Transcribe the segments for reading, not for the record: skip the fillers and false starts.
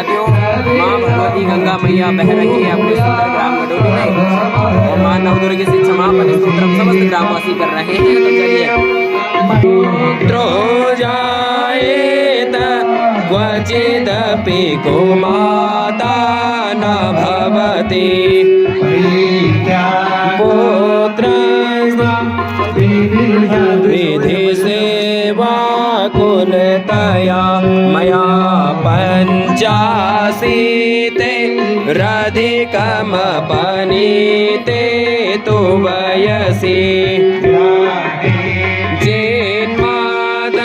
साथियों, माँ भगवती गंगा मैया बह रही है अपने सुंदर ग्राम गडोली में और माँ नवदुर्गे से क्षमापन स्तोत्रम समस्त ग्रामवासी कर रहे हैं। तो चलिए। जाएत क्वचिदपि गोमाता न भवति पुत्र विधि सेवा कुलतया मया पंचाशीते रधिकमपनीते तु वयसि जेन्माद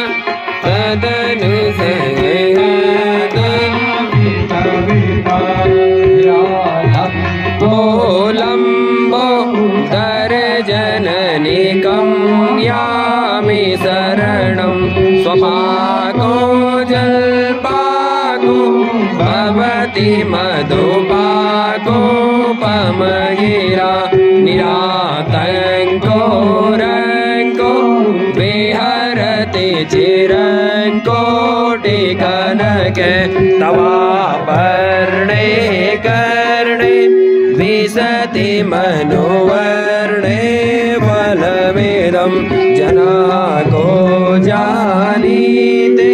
तदनु लम्बो दर्जननिकं यामि शरणं स्वपाको जल्पाको भवति मधुपाकोपमगिरा निरातङ्को रङ्को विहरति चिरङ्कोटिकनके तवापर्णे कर्णे विशति मनुवर्णे फलमेदं जनाको जानीते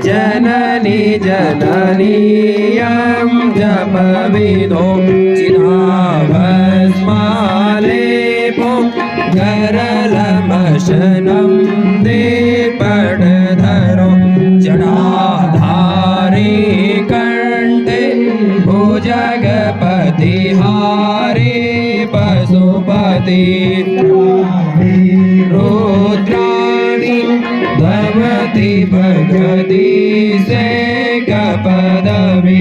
जननी जननीयं जपविदो चिदाभस्मालेपो गरलमशनं दीपधरो जटाधारी कंठे भुजगपति हारी पशुपति रुद्राणी भवति भगति से कपदवि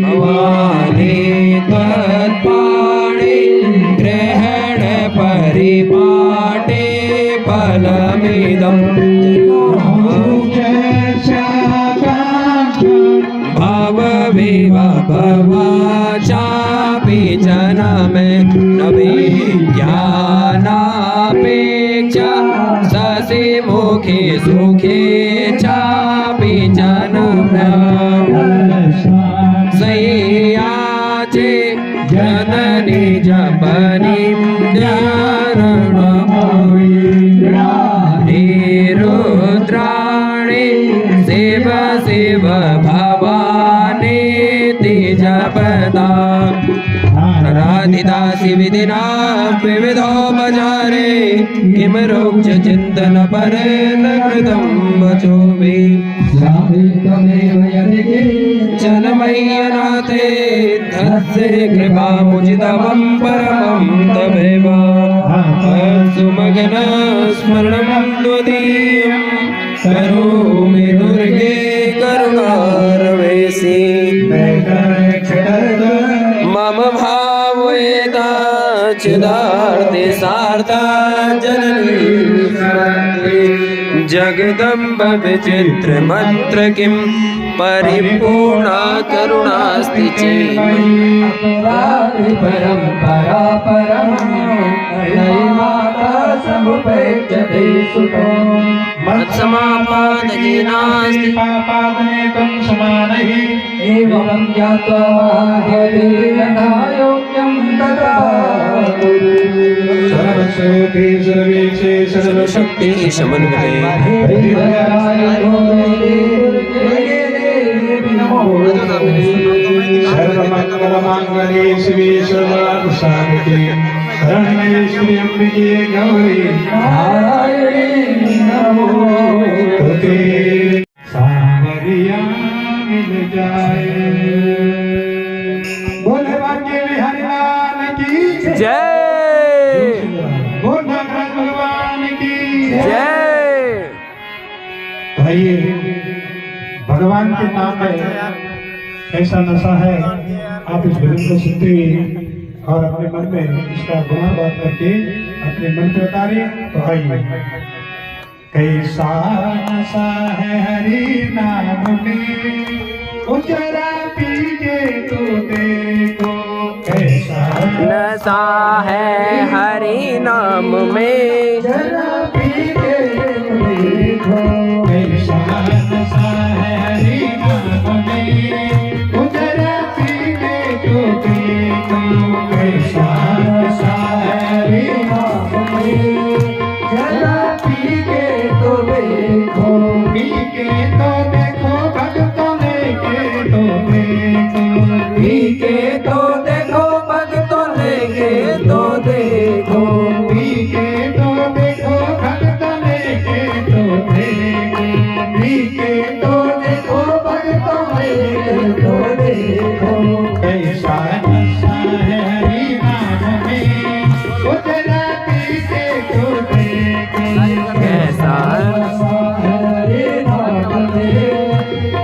भवानी त्वत्पाणि ग्रहण परिपाटे फलमिदं भवचापि जनमे नविज्ञानापेक्षा शशि मुखे सुखे चापि जनमे सैयाचे जननी जपनी रुद्राणि शिव शिव भवानी जपदा राधिदासी विधिना विविधो बजारे किम रोक्ष चिंतन परे न कृतं वचोभि चलमय्यनाथे तस्य कृपा मुजितमं परमं तमेव सुमगन स्मरणं त्वदीयं करोमि दुर्गे करुणारवेसि मम भावयेता चिदार्थे सार्था जननी जगदम्ब विचित्र मंत्र किं परिपूर्णा करुणास्ति चेत् परम्परा समुपैत्यते सुतो मत्समापादहीनास्ति पापादनेकं समानहि एवं ज्ञात्वा योग्यं तथा सर्वस्वरूपे सर्वेशे सर्वशक्ति समन्वये सर्वमङ्गलमाङ्गल्ये शिवे सर्वार्थसाधिके शरण्ये त्र्यम्बके गौरी नारायणी नमोस्तुते सावरिया मिल जाए। बोले भाग्य बिहारी लाल की जय, बोले भगवान की जय। भाइये, भगवान के नाम में ऐसा नशा है। आप इस भजन को सुनते हुए और अपने मन में इसका गुणानुवाद करके अपने मन को उतारे तो आइए। कैसा नशा है हरि नाम में, जरा पी के तो देखो कैसा नशा है हरि नाम में, जरा पी के तो देखो कैसा नशा है हरि नाम में। पीके तो देखो भक्तों लेके तो देखो पीके तो देखो भक्तों लेके तो देखो पीके तो देखो भक्तों लेके तो देखो कैसा नशा है हरि नाम में उजला पीके तो देखो कैसा नशा है हरि नाम में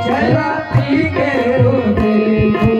जरा पीके तो देखो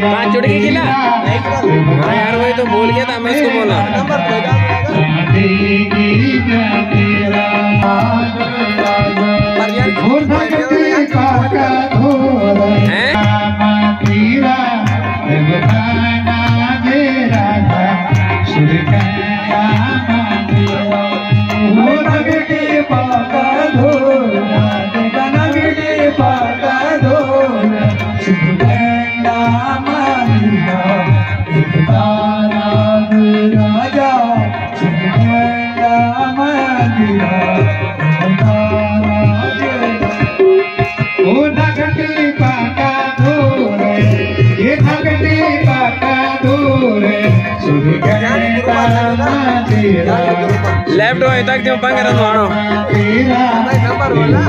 पाँच चुटकी खिला। हाँ यार वही तो भूल गया था मैं इसको बोला। लेफ्ट हो तक जो पंग रनवाणो नंबर बोला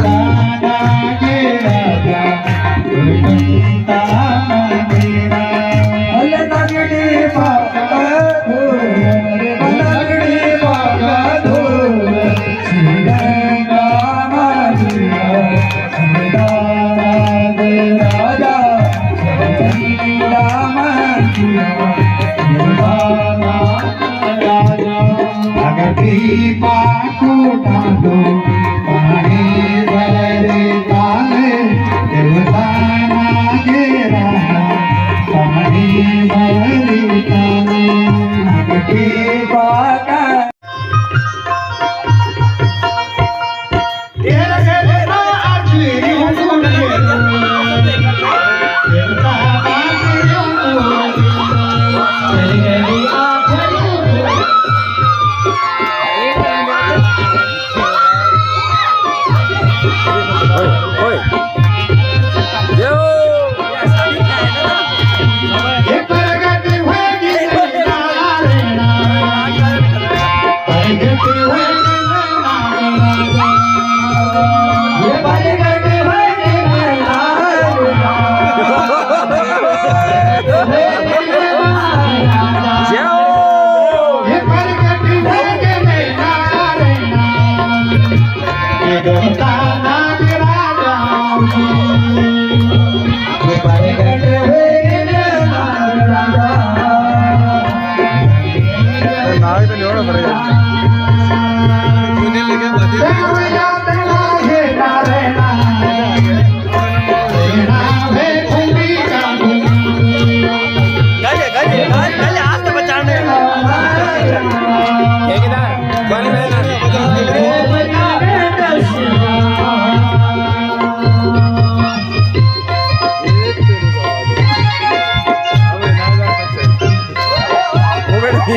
नावे तो लेना पड़ेगा।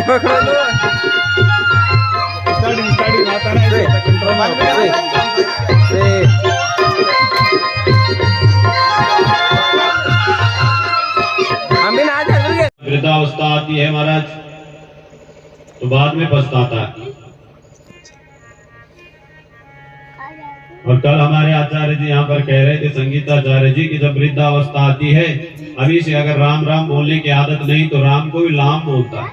पकड़ो लो स्टार्टिंग आता ना ऐसे कंट्रोल हम भी ना आ जाए वृद्धावस्था आती है महाराज तो बाद में पछताता है। और कल हमारे आचार्य जी यहाँ पर कह रहे थे, संगीताचार्य जी, कि जब वृद्धावस्था आती है, अभी से अगर राम राम बोलने की आदत नहीं तो राम को भी लाम बोलता है,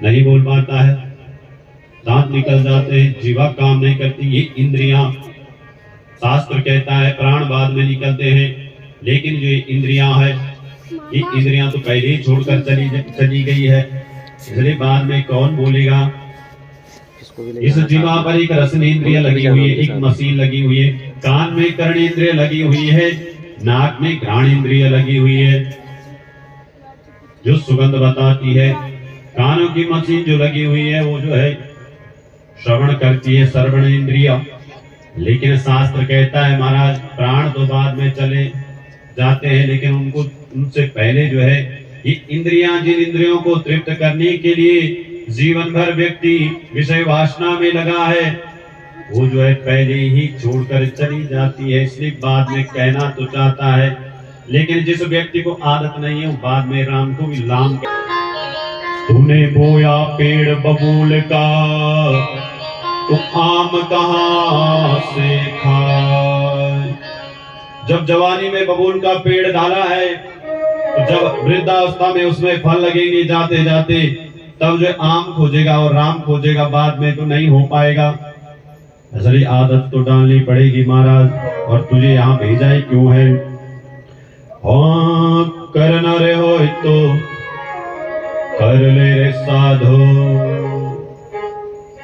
नहीं बोल पाता है, दांत निकल जाते हैं, जीवा काम नहीं करती, ये इंद्रियां, शास्त्र कहता है प्राण बाद में निकलते हैं, लेकिन जो इंद्रियां है, ये इंद्रियां तो पहले ही छोड़कर चली गई है, इसलिए बाद में कौन बोलेगा। इस जीवा पर एक रसन इंद्रिय लगी हुई है, एक मशीन लगी हुई है, कान में कर्ण इंद्रिय लगी हुई है, नाक में घ्राण इंद्रिय लगी हुई है जो सुगंध बताती है, कानों की मशीन जो लगी हुई है वो जो है श्रवण करती है, श्रवण इंद्रिय। लेकिन शास्त्र कहता है महाराज प्राण तो बाद में चले जाते हैं, लेकिन उनसे पहले जो है ये इंद्रियां, जिन इंद्रियों को तृप्त करने के लिए जीवन भर व्यक्ति विषय वासना में लगा है, वो जो है पहले ही छोड़कर चली जाती है, इसलिए बाद में कहना तो चाहता है, लेकिन जिस व्यक्ति को आदत नहीं है वो बाद में राम को भी लाम। तूने बोया पेड़ बबूल का तो आम कहां से खाए। जब जवानी में बबूल का पेड़ डाला है तो जब वृद्धावस्था में उसमें फल लगेंगे जाते जाते, तब जो आम खोजेगा और राम खोजेगा, बाद में तो नहीं हो पाएगा। असली आदत तो डालनी पड़ेगी महाराज। और तुझे यहाँ भेजा ही क्यों है? हाँ करना रे हो तो कर ले रे साधो,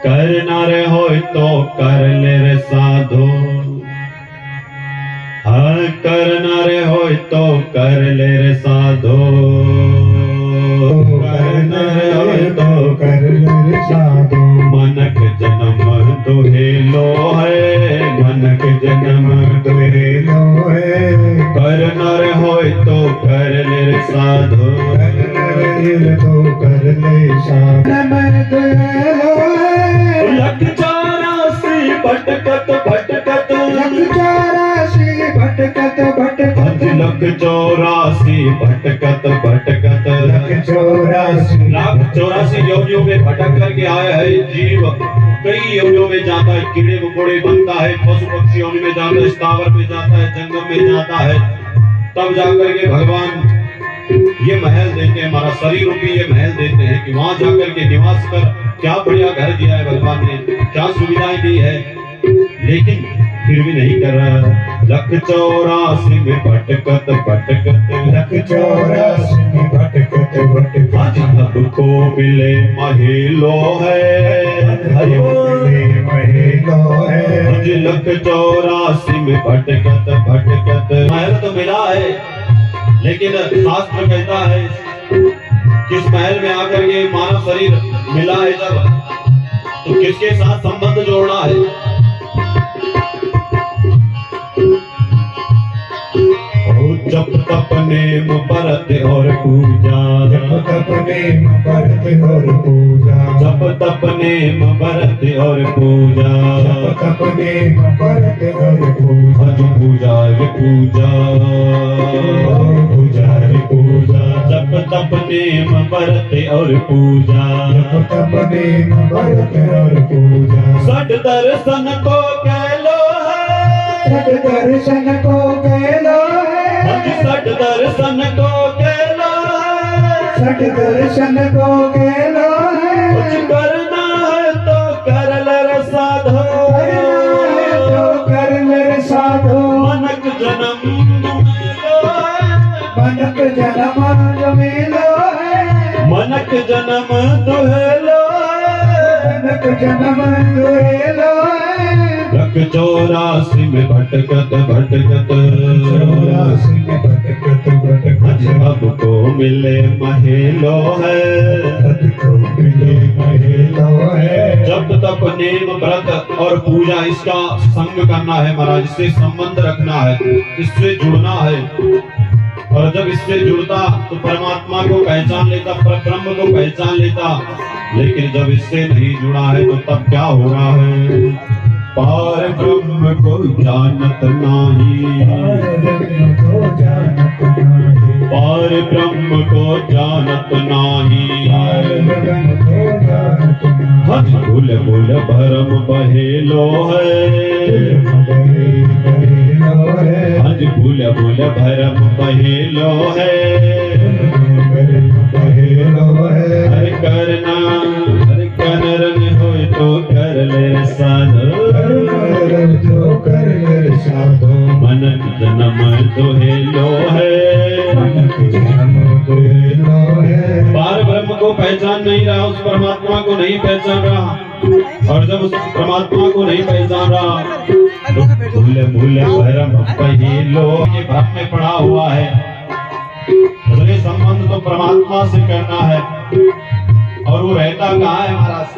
करना रे हो तो कर ले रे साधो, हाँ करना रे हो तो कर ले रे साधो, करना रे हो तो कर ले रे साधो। मनक जन्म दुहेलो है, मनक जन्म दुहेलो है, करना रे हो तो कर ले रे साधो, तो कर ले साधो। लख 84 भटकत भटकत, लख 84 भटकत भटकत, लख 84 भटकत भटकत, लख 84 योनियों में भटक करके आया है जीव। कई योनियों में जाता है, कीड़े मकोड़े बनता है, पशु पक्षी योनि में जाता है, स्थावर में जाता है, जंगम में जाता है, तब जाकर के भगवान ये महल देते हैं, हमारा शरीर रूपी ये महल देते हैं कि वहां जाकर के निवास कर। क्या बढ़िया घर दिया है भगवान ने, क्या सुविधाएं दी है, लेकिन फिर भी नहीं कर रहा। लख 84 में भटकत भटकत, लख 84 में भटकत भटकत, सबको मिले महिलो है, मिले महिलो है। लख 84 में भटकत भटकत, महल तो मिला है, लेकिन शास्त्र कहता है किस महल में आकर के मानव शरीर मिला है, जब तो किसके साथ संबंध जोड़ना है। जप तप नेम व्रत और पूजा, जप तप नेम व्रत और पूजा, जप तप नेम व्रत और पूजा, जप तप नेम व्रत और पूजा, पूजा रे पूजा, पूजा रे पूजा, जप तप नेम व्रत और पूजा, जप तप नेम व्रत और पूजा। सठ दर्शन को कह लो है, सठ दर्शन को कह लो है, सठ दर्शन को कह लो है, सठ दर्शन को कह लो है। कुछ करना है तो कर ले रे साधो, करना है तो कर ले रे साधो। मनक जन्म मिलो है, मनक जन्म मिलो है, मनक जन्म दुहेलो है, मनक जन्म दुहेलो है। लख 84 में भटकत भटकत, 84 में भटकत भटकत, सबको मिले महिलो है, सबको मिले महिलो है। जब तक नेम व्रत और पूजा इसका संग करना है महाराज, इससे संबंध रखना है, इससे जुड़ना है। और जब इससे जुड़ता तो परमात्मा को पहचान लेता, परब्रह्म को पहचान लेता। लेकिन जब इससे नहीं जुड़ा है तो तब क्या हो रहा है? पार ब्रह्म को जानत नाही, पार ब्रह्म को जानत नाही। हज भूल भूल भरम बहेलो है, हज भूल भूल भरम बहेलो है। हर करना हर करन हो तो कर ले साधो, मन जन्म दोहेलो है। पार ब्रह्म को पहचान नहीं रहा, उस परमात्मा को नहीं पहचान रहा। और जब उस परमात्मा को नहीं पहचान रहा तो भूले भूले भरम बहेलो, ये भ्रम में पड़ा हुआ है। इसलिए संबंध तो परमात्मा से करना है, और वो रहता कहाँ है महाराज?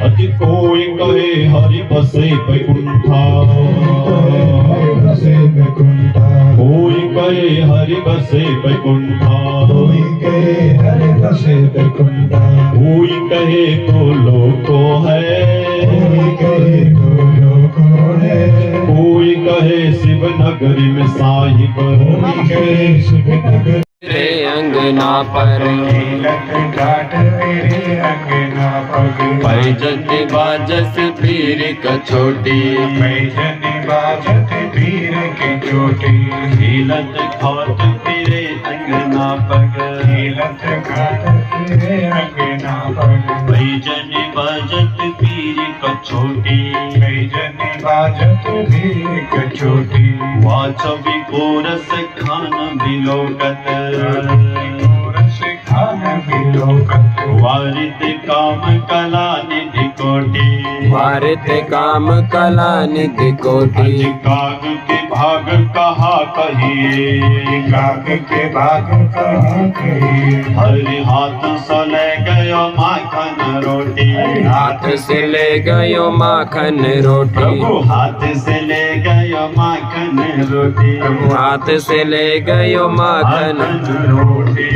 अति कोई कहे हरि बसे बैकुंठा, कोई कहे हरि बसे बैकुंठा, कोई कहे को लोको है, कोई कहे शिव नगरी में साहिब, रे अंगना पर पैजन बाजस पीर कछोटी, झीलत खात फिरे अंगना पग, पैजन बाजत पीर कछोटी, वाचवी कोरस खान बिलोकत, वारित काम कला निधि कोटि, वारित काम कला निधि कोटि। काग के भाग कहा कहिए, काग के भाग कहा कहिए, हरि हाथ से ले गयो माखन रोटी, हाथ से ले गयो माखन रोटी, प्रभु हाथ से ले गयो माखन रोटी, हाथ से ले गयो माखन रोटी।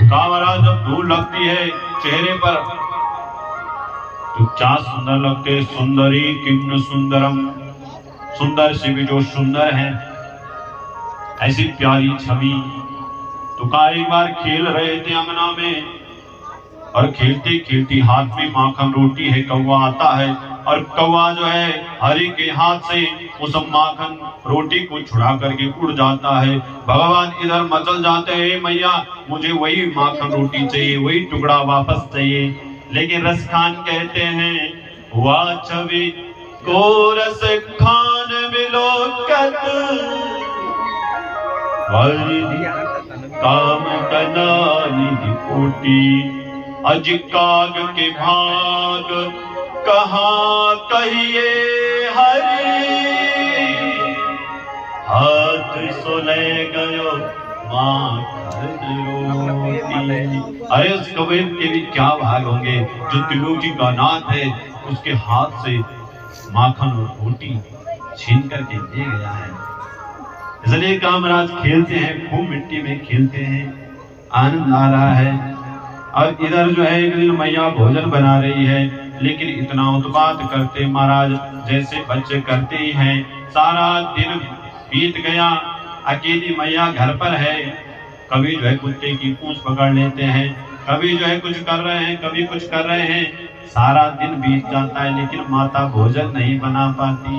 कामराज जब धूल लगती है चेहरे पर तो क्या सुंदर लगते, सुंदरी किन्न सुंदरम, सुंदर से भी जो सुंदर है, ऐसी प्यारी छवि। तो एक बार खेल रहे थे अंगना में, और खेलते खेलते हाथ में माखन रोटी है, कौवा आता है, और कौवा जो है हरि के हाथ से उस माखन रोटी को छुड़ा करके उड़ जाता है। भगवान इधर मचल जाते हैं, मैया मुझे वही माखन रोटी चाहिए, वही टुकड़ा वापस चाहिए। लेकिन रसखान कहते हैं वाह छवि को रस खान बिलोकत, हरि काम कला निधि कोटि, अज काग के भाग कहाँ कहिए हरि, हाथ सोले गयो माखन रोटी। अरे उस कबीर के भी क्या भाग होंगे जो त्रिलोक जी का नाथ है, उसके हाथ से माखन और रोटी छीन करके दे गया है। इसलिए कामराज खेलते हैं, खूब मिट्टी में खेलते हैं, आनंद आ रहा है। और इधर जो है एक दिन मैया भोजन बना रही है, लेकिन इतना उत्पात करते महाराज जैसे बच्चे करते ही हैं। सारा दिन बीत गया, अकेली मैया घर पर है। कभी जो है कुत्ते की पूंछ पकड़ लेते हैं, कभी जो है कुछ कर रहे हैं, कभी कुछ कर रहे हैं। सारा दिन बीत जाता है, लेकिन माता भोजन नहीं बना पाती।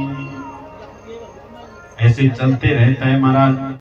ऐसे चलते रहता है महाराज।